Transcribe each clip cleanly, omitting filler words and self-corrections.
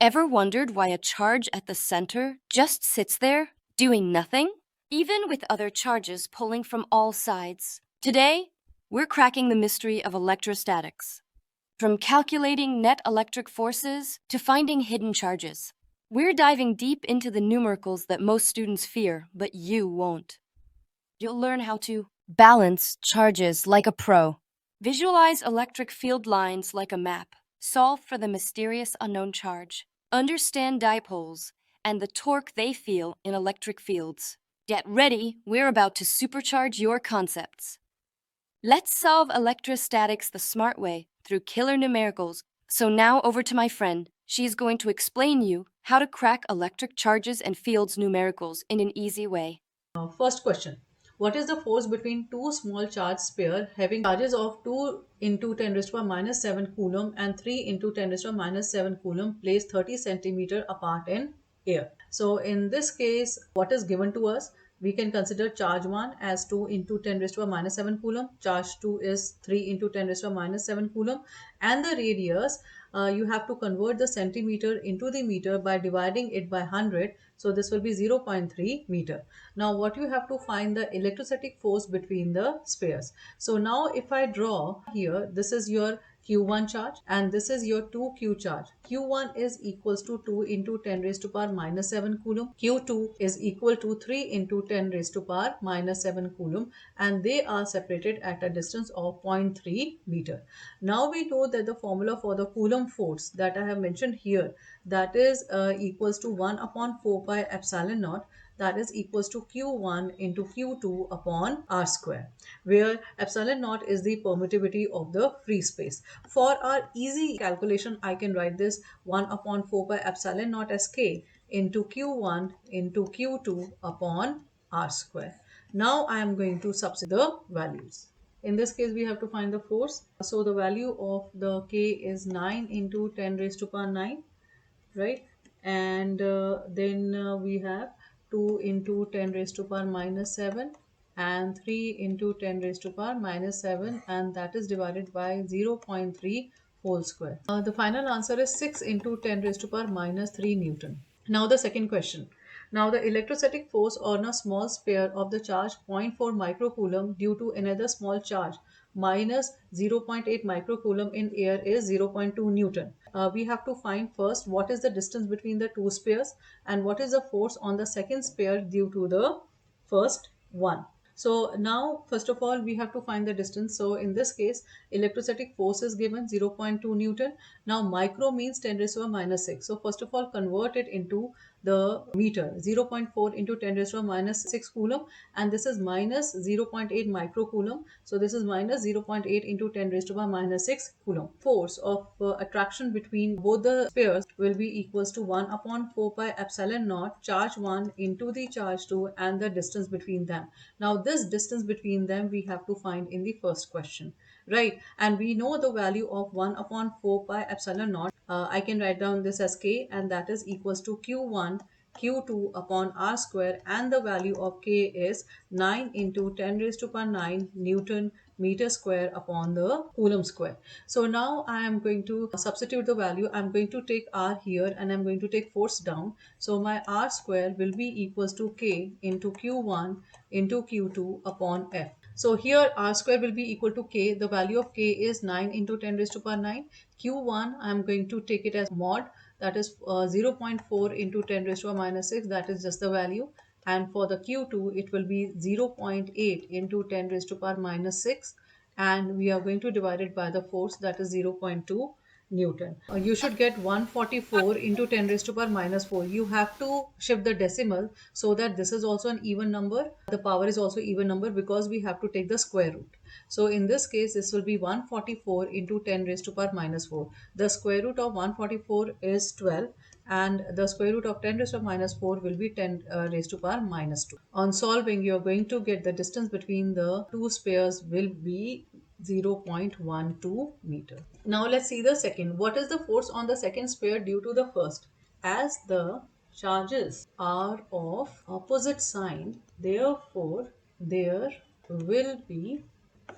Ever wondered why a charge at the center just sits there, doing nothing? Even with other charges pulling from all sides. Today, we're cracking the mystery of electrostatics. From calculating net electric forces to finding hidden charges. We're diving deep into the numericals that most students fear, but you won't. You'll learn how to balance charges like a pro, visualize electric field lines like a map, solve for the mysterious unknown charge, understand dipoles and the torque they feel in electric fields. Get ready, we're about to supercharge your concepts. Let's solve electrostatics the smart way through killer numericals. So now over to my friend. She's going to explain you how to crack electric charges and fields numericals in an easy way. First question. What is the force between two small charge sphere having charges of 2 into 10 raised to power minus 7 coulomb and 3 into 10 raised to power minus 7 coulomb placed 30 centimeter apart in air? So in this case, what is given to us? We can consider charge 1 as 2 into 10 raised to power minus 7 coulomb. Charge 2 is 3 into 10 raised to power minus 7 coulomb. And the radius, you have to convert the centimeter into the meter by dividing it by 100. So this will be 0.3 meter. Now what you have to find the electrostatic force between the spheres. So now if I draw here, this is your Q1 charge and this is your 2Q charge. Q1 is equals to 2 into 10 raised to power minus 7 coulomb. Q2 is equal to 3 into 10 raised to power minus 7 coulomb, and they are separated at a distance of zero point 0.3 meter. Now we know that the formula for the Coulomb force that I have mentioned here, that is equals to 1 upon 4 pi epsilon naught, that is equals to Q1 into Q2 upon R square, where epsilon naught is the permittivity of the free space. For our easy calculation, I can write this 1 upon 4 pi epsilon naught as K into Q1 into Q2 upon R square. Now I am going to substitute the values. In this case, we have to find the force. So the value of the K is 9 into 10 raised to power 9, right? And then we have 2 into 10 raised to power minus 7 and 3 into 10 raised to power minus 7, and that is divided by 0.3 whole square. The final answer is 6 into 10 raised to power minus 3 Newton. Now the second question. Now the electrostatic force on a small sphere of the charge 0.4 microcoulomb due to another small charge minus 0.8 microcoulomb in air is 0.2 Newton. We have to find first what is the distance between the two spheres and what is the force on the second sphere due to the first one. So now, first of all, we have to find the distance. So in this case, electrostatic force is given 0.2 Newton. Now micro means 10 raised to the minus 6. So first of all, convert it into the meter. 0.4 into 10 raised to the minus 6 coulomb, and this is minus 0.8 microcoulomb. So this is minus 0.8 into 10 raised to the minus 6 coulomb. Force of attraction between both the spheres will be equals to 1 upon 4 pi epsilon naught charge 1 into the charge 2 and the distance between them. Now this distance between them we have to find in the first question, right? And we know the value of 1 upon 4 pi epsilon naught. I can write down this as K, and that is equals to Q1 Q2 upon R square, and the value of K is 9 into 10 raised to power 9 Newton meter square upon the Coulomb square. So now I am going to substitute the value. I am going to take R here and I am going to take force down. So my R square will be equals to K into Q1 into Q2 upon F. So here R square will be equal to K. The value of K is 9 into 10 raised to power 9. Q1 I am going to take it as mod, that is 0.4 into 10 raised to power minus 6, that is just the value. And for the Q2 it will be 0.8 into 10 raised to power minus 6, and we are going to divide it by the force, that is 0.2 Newton. You should get 144 into 10 raised to power minus 4. You have to shift the decimal so that this is also an even number. The power is also even number because we have to take the square root. So in this case, this will be 144 into 10 raised to power minus 4. The square root of 144 is 12, and the square root of 10 raised to power minus 4 will be 10 raised to power minus 2. On solving, you are going to get the distance between the two spheres will be 0.12 meter. Now let's see the second. What is the force on the second sphere due to the first? As the charges are of opposite sign, therefore there will be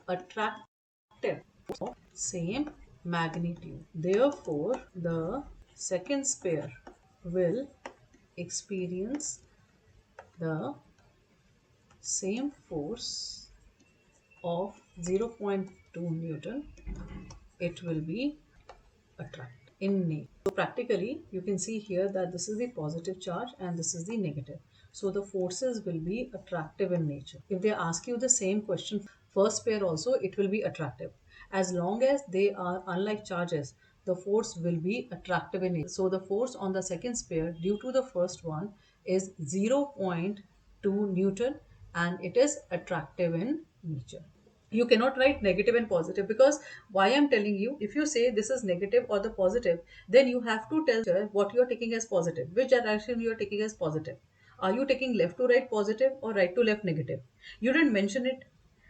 attractive of same magnitude. Therefore, the second sphere will experience the same force of 0.2 Newton, it will be attract in nature. So practically you can see here that this is the positive charge and this is the negative. So the forces will be attractive in nature. If they ask you the same question first pair also, it will be attractive. As long as they are unlike charges, the force will be attractive in nature. So the force on the second sphere due to the first one is 0.2 Newton and it is attractive in nature. You cannot write negative and positive, because why I'm telling you, if you say this is negative or the positive, then you have to tell her what you are taking as positive, which direction you are taking as positive. Are you taking left to right positive or right to left negative? You didn't mention it,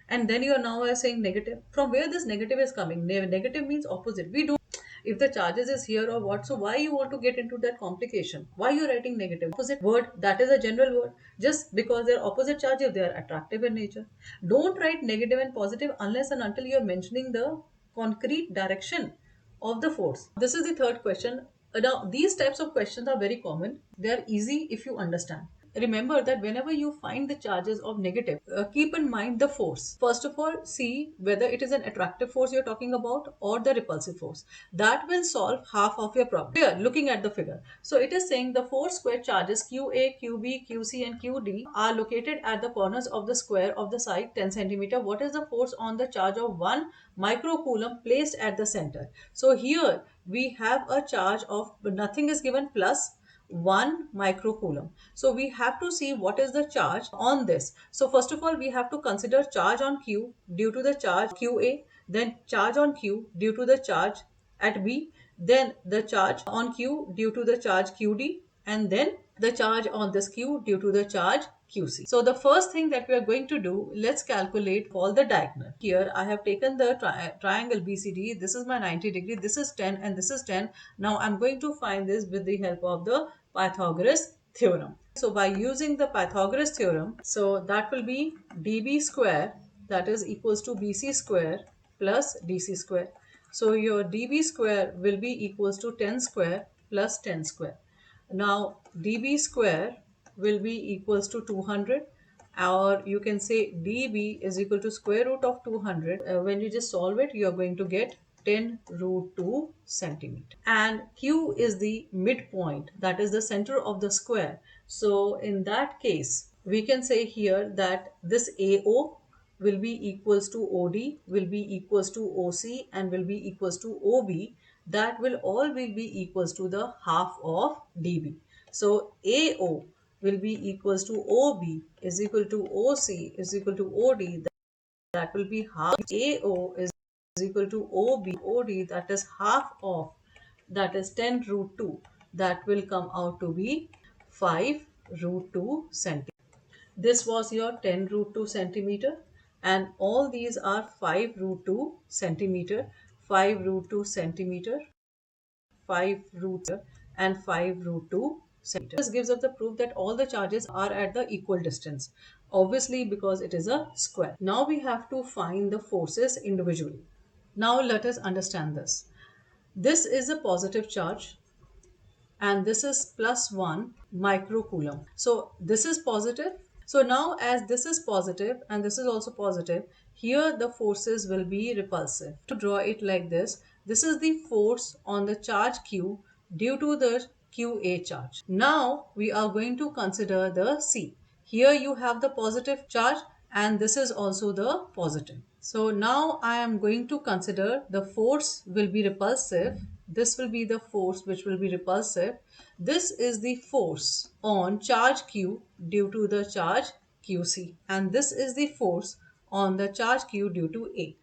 and then you are now saying negative. From where this negative is coming? Negative means opposite. We don't, if the charges is here or what, so why you want to get into that complication? Why you writing negative? Opposite word, that is a general word. Just because they're opposite charges, they are attractive in nature. Don't write negative and positive unless and until you're mentioning the concrete direction of the force. This is the third question. Now, these types of questions are very common. They are easy if you understand. Remember that whenever you find the charges of negative, keep in mind the force. First of all, see whether it is an attractive force you're talking about or the repulsive force. That will solve half of your problem. Here, looking at the figure. So it is saying the four square charges QA, QB, QC and QD are located at the corners of the square of the side 10 centimeter. What is the force on the charge of 1 microcoulomb placed at the center? So here we have a charge of, nothing is given, plus 1 microcoulomb. So we have to see what is the charge on this. So first of all, we have to consider charge on Q due to the charge QA, then charge on Q due to the charge at B, then the charge on Q due to the charge QD, and then the charge on this Q due to the charge QC. So the first thing that we are going to do, let's calculate all the diagonal. Here I have taken the triangle BCD. This is my 90 degree, this is 10 and this is 10. Now I'm going to find this with the help of the Pythagoras theorem. So by using the Pythagoras theorem, so that will be dB square, that is equals to BC square plus DC square. So your dB square will be equals to 10 square plus 10 square. Now dB square will be equals to 200, or you can say dB is equal to square root of 200. When you just solve it, you are going to get 10 root 2 centimeter. And Q is the midpoint, that is the center of the square. So in that case, we can say here that this AO will be equals to OD, will be equals to OC, and will be equals to OB. That will be equals to the half of dB. So AO will be equals to OB is equal to OC is equal to OD. That will be half. AO is equal to OD, that is half of, that is 10 root 2. That will come out to be 5 root 2 centimeter. This was your 10 root 2 centimeter, and all these are 5 root 2 centimeter, 5 root 2 centimeter, 5 root and 5 root 2 centimeter. This gives us the proof that all the charges are at the equal distance, obviously because it is a square. Now we have to find the forces individually. Now let us understand this. This is a positive charge and this is plus 1 microcoulomb. So this is positive. So now as this is positive and this is also positive, here the forces will be repulsive. To draw it like this is the force on the charge Q due to the QA charge. Now we are going to consider the C. Here you have the positive charge and this is also the positive. So now I am going to consider the force will be repulsive. This will be the force which will be repulsive. This is the force on charge Q due to the charge QC, and this is the force on the charge Q due to A.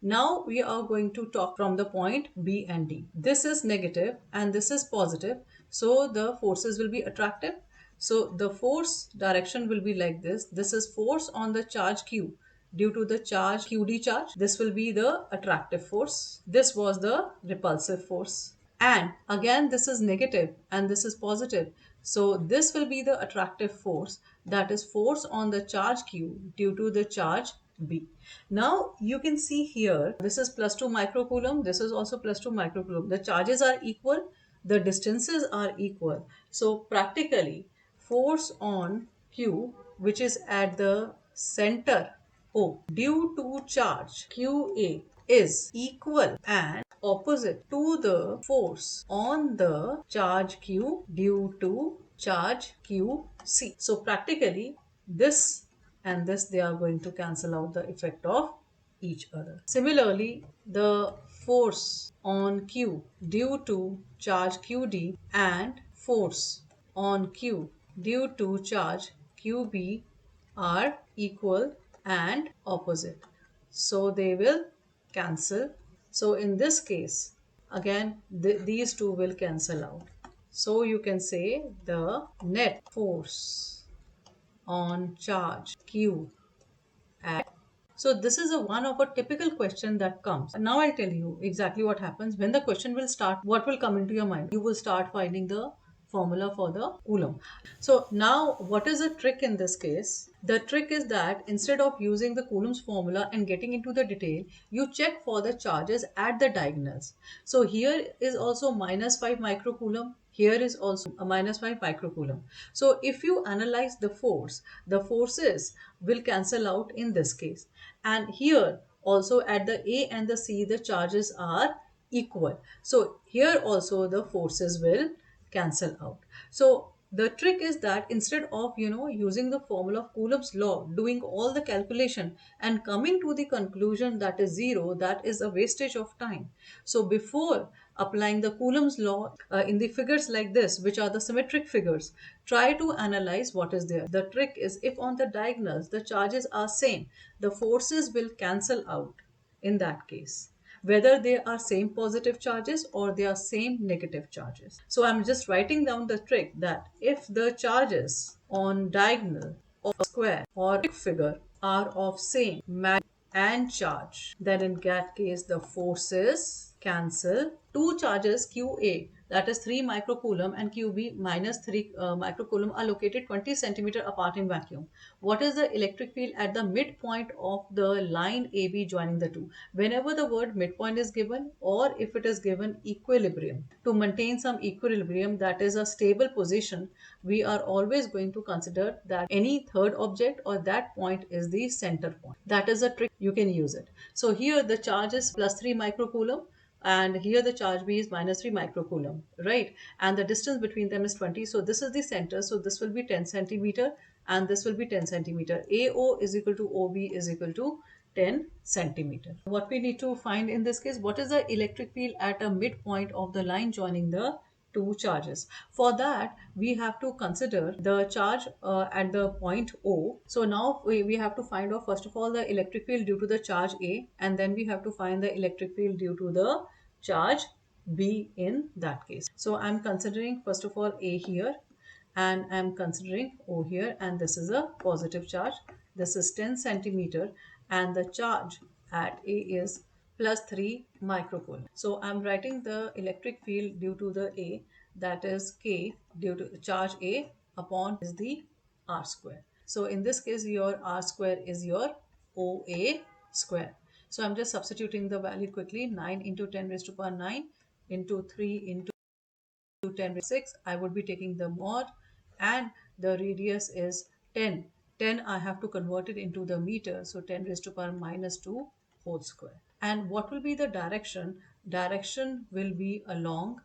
Now we are going to talk from the point B and D. This is negative and this is positive. So the forces will be attractive. So the force direction will be like this. This is force on the charge Q due to the charge QD charge. This will be the attractive force. This was the repulsive force. And again, this is negative and this is positive. So this will be the attractive force, that is force on the charge Q due to the charge B. Now you can see here, this is plus 2 microcoulomb, this is also plus 2 microcoulomb. The charges are equal. the distances are equal. So practically, force on Q, which is at the center O, due to charge QA, is equal and opposite to the force on the charge Q due to charge QC. So practically, this and this, they are going to cancel out the effect of each other. Similarly, the force on Q due to charge QD and force on Q due to charge QB are equal and opposite. So they will cancel. So in this case, again, these two will cancel out. So you can say the net force on charge Q at. So this is a one of a typical question that comes. Now I'll tell you exactly what happens when the question will start. What will come into your mind? You will start finding the formula for the Coulomb. So now what is the trick in this case? The trick is that instead of using the Coulomb's formula and getting into the detail, you check for the charges at the diagonals. So here is also minus 5 microcoulomb. Here is also a minus 5 microcoulomb. So if you analyze the force, the forces will cancel out in this case. And here also at the A and the C, the charges are equal. So here also the forces will cancel out. So the trick is that instead of using the formula of Coulomb's law, doing all the calculation and coming to the conclusion that is zero, that is a wastage of time. So before applying the Coulomb's law in the figures like this, which are the symmetric figures, try to analyze what is there. The trick is, if on the diagonals the charges are same, the forces will cancel out in that case, whether they are same positive charges or they are same negative charges. So I'm just writing down the trick that if the charges on diagonal of a square or a figure are of same magnitude and charge, then in that case the forces cancel. Two charges QA, that is 3 microcoulomb, and QB minus 3 microcoulomb, are located 20 centimeter apart in vacuum. What is the electric field at the midpoint of the line AB joining the two? Whenever the word midpoint is given, or if it is given equilibrium, to maintain some equilibrium, that is a stable position, we are always going to consider that any third object or that point is the center point. That is a trick, you can use it. So here the charge is plus 3 microcoulomb, and here the charge B is minus 3 microcoulomb, right? And the distance between them is 20. So this is the center. So this will be 10 centimeter and this will be 10 centimeter. AO is equal to OB is equal to 10 centimeter. What we need to find in this case, what is the electric field at a midpoint of the line joining the two charges? For that, we have to consider the charge at the point O. So now we have to find out first of all the electric field due to the charge A, and then we have to find the electric field due to the charge B in that case. So I'm considering first of all A here, and I'm considering O here, and this is a positive charge. This is 10 centimeter and the charge at A is plus 3 microcoulomb. So I'm writing the electric field due to the A, that is K due to charge A upon is the R square. So in this case your R square is your OA square. So I'm just substituting the value quickly. 9 into 10 raised to power 9 into 3 into 10 raised to 6. I would be taking the mod, and the radius is 10. 10 I have to convert it into the meter. So 10 raised to power minus 2 whole square. And what will be the direction? Direction will be along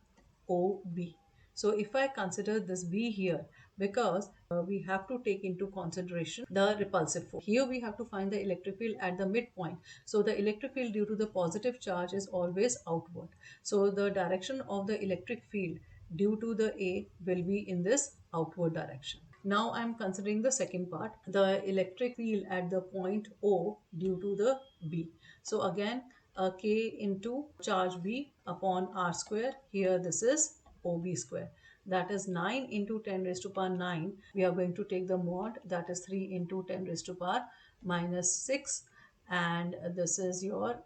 OB. So if I consider this B here, because we have to take into consideration the repulsive force. Here we have to find the electric field at the midpoint. So the electric field due to the positive charge is always outward. So the direction of the electric field due to the A will be in this outward direction. Now I'm considering the second part, the electric field at the point O due to the B. So again, K into charge B upon R square. Here this is OB square. That is 9 into 10 raised to power 9. We are going to take the mod, that is 3 into 10 raised to power minus 6. And this is your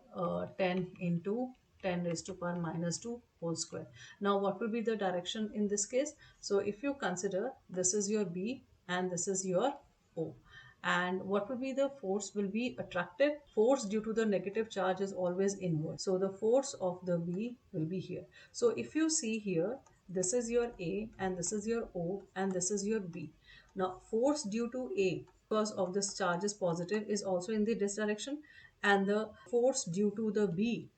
10 into 10 raised to power minus 2 whole square. Now what will be the direction in this case? So if you consider this is your B and this is your O, and what will be the force? Will be attractive force due to the negative charge is always inward. So the force of the B will be here. So if you see here, This is your A and this is your O and this is your B. Now force due to A because of this charge is positive is also in the this direction, and the force due to the B,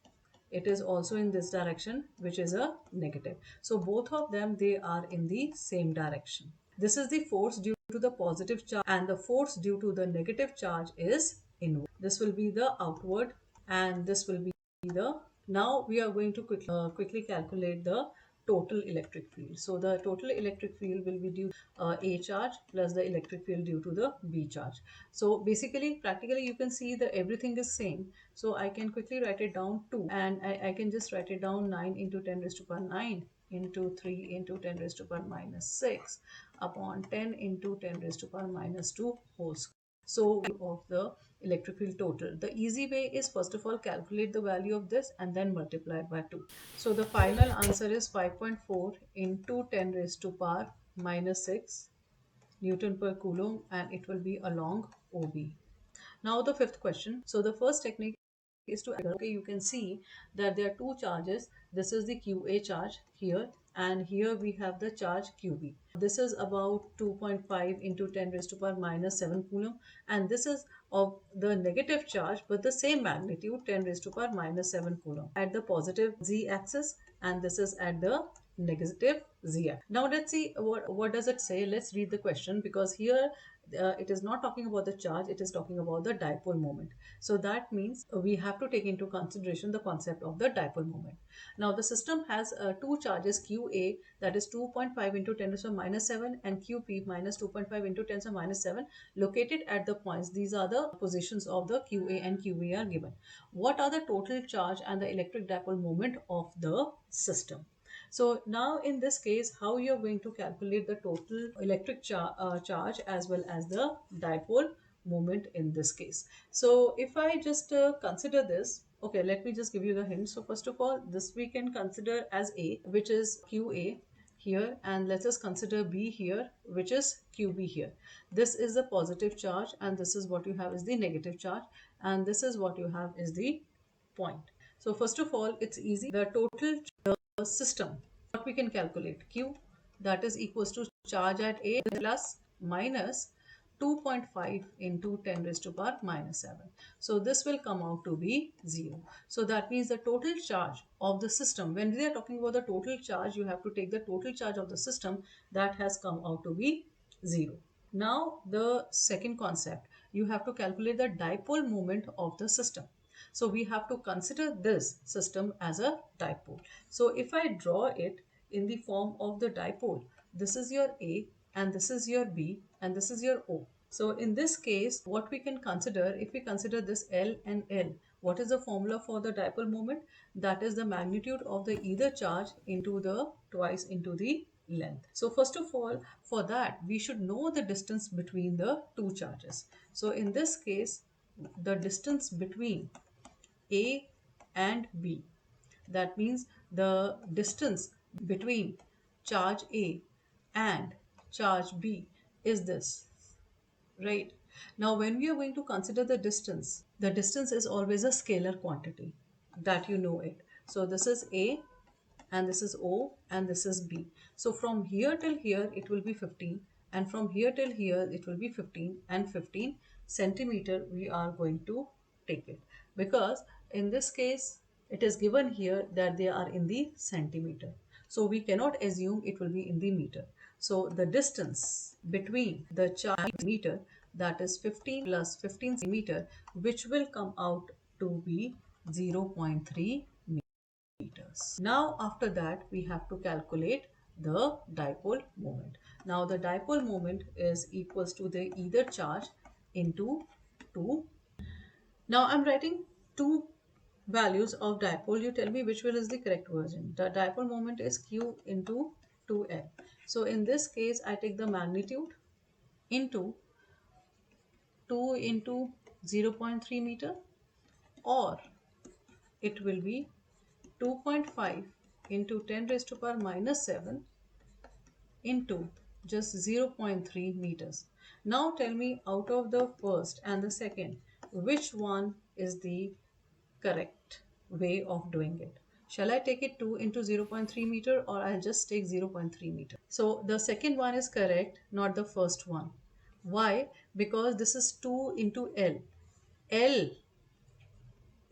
it is also in this direction, which is a negative. So both of them, they are in the same direction. This is the force due to the positive charge, and the force due to the negative charge is inward. This will be the outward and this will be the, now we are going to quickly calculate the total electric field. So the total electric field will be due A charge plus the electric field due to the B charge. So basically, practically, you can see that everything is same. So I can quickly write it down 2, and I can just write it down 9 into 10 raised to power 9 into 3 into 10 raised to power minus 6 upon 10 into 10 raised to power minus 2 whole square. So of the electric field total. The easy way is first of all calculate the value of this and then multiply it by 2. So the final answer is 5.4 into 10 raised to power minus 6 Newton per Coulomb, and it will be along OB. Now the fifth question. So the first technique is to, okay, you can see that there are two charges. This is the QA charge here, and here we have the charge QB. This is about 2.5 into 10 raised to power minus 7 coulomb, and this is of the negative charge but the same magnitude, 10 raised to power minus 7 coulomb at the positive z axis, and this is at the negative z axis. Now let's see what does it say. Let's read the question, because here it is not talking about the charge, it is talking about the dipole moment. So that means we have to take into consideration the concept of the dipole moment. Now the system has two charges, QA, that is 2.5 into 10 to the minus 7, and QP minus 2.5 into 10 to the minus 7, located at the points. These are the positions of the QA and QB are given. What are the total charge and the electric dipole moment of the system? So now in this case, how you are going to calculate the total electric charge as well as the dipole moment in this case. So if I just consider this, okay, let me just give you the hint. So first of all, this we can consider as A, which is QA here, and let us consider B here, which is QB here. This is the positive charge and this is what you have is the negative charge, and this is what you have is the point. So first of all, it's easy. The total system, what we can calculate, Q, that is equals to charge at A plus minus 2.5 into 10 raised to power minus 7. So this will come out to be 0. So that means the total charge of the system, when we are talking about the total charge, you have to take the total charge of the system, that has come out to be 0. Now the second concept, you have to calculate the dipole moment of the system. So we have to consider this system as a dipole. So if I draw it in the form of the dipole, this is your A and this is your B and this is your O. So in this case, what we can consider, if we consider this L and L, what is the formula for the dipole moment? That is the magnitude of the either charge into the twice into the length. So first of all, for that, we should know the distance between the two charges. So in this case, the distance between A and B. That means the distance between charge A and charge B is this, right? Now, when we are going to consider the distance is always a scalar quantity, that you know it. So this is A and this is O and this is B. So from here till here it will be 15, and from here till here it will be 15 and 15 centimeter we are going to take it, because in this case it is given here that they are in the centimeter. So we cannot assume it will be in the meter. So the distance between the charge meter, that is 15 plus 15 centimeter, which will come out to be 0.3 meters. Now after that we have to calculate the dipole moment. Now the dipole moment is equals to the either charge into 2. Now I'm writing two values of dipole. You tell me which one is the correct version. The dipole moment is Q into 2L. So in this case I take the magnitude into 2 into 0.3 meter, or it will be 2.5 into 10 raised to power minus 7 into just 0.3 meters. Now tell me, out of the first and the second, which one is the correct way of doing it? Shall I take it 2 into 0.3 meter, or I'll just take 0.3 meter? So the second one is correct, not the first one. Why? Because this is 2 into L. L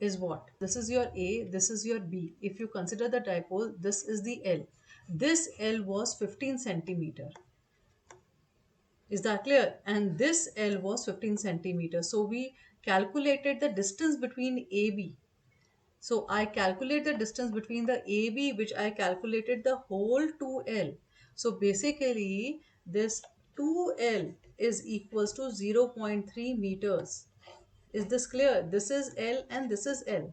is what? This is your A, this is your B. If you consider the dipole, this is the L. This L was 15 centimeter. Is that clear? And this L was 15 centimeters. So we calculated the distance between AB. So I calculate the distance between the AB, which I calculated the whole 2L. So basically this 2L is equals to 0.3 meters. Is this clear? This is L and this is L.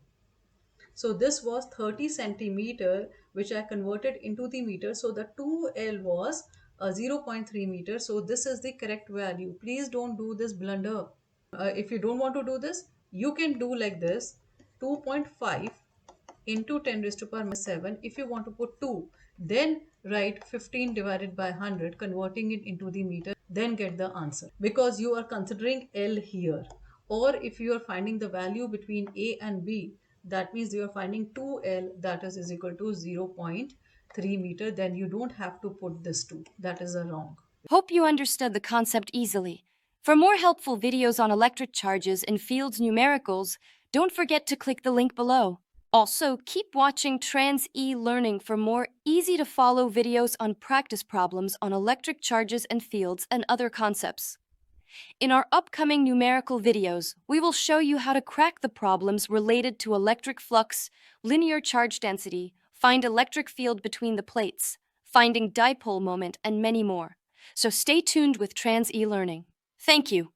So this was 30 centimeter, which I converted into the meter. So the 2L was 0.3 meter. So this is the correct value. Please don't do this blunder. If you don't want to do this, you can do like this: 2.5 into 10 raised to power minus 7. If you want to put 2, then write 15 divided by 100, converting it into the meter, then get the answer. Because you are considering L here. Or if you are finding the value between A and B, that means you are finding 2L, that is equal to 0.3 meter. Then you don't have to put this 2. That is a wrong. Hope you understood the concept easily. For more helpful videos on electric charges and fields numericals, don't forget to click the link below. Also, keep watching Trans E-Learning for more easy-to-follow videos on practice problems on electric charges and fields and other concepts. In our upcoming numerical videos, we will show you how to crack the problems related to electric flux, linear charge density, find electric field between the plates, finding dipole moment, and many more. So stay tuned with Trans E-Learning. Thank you.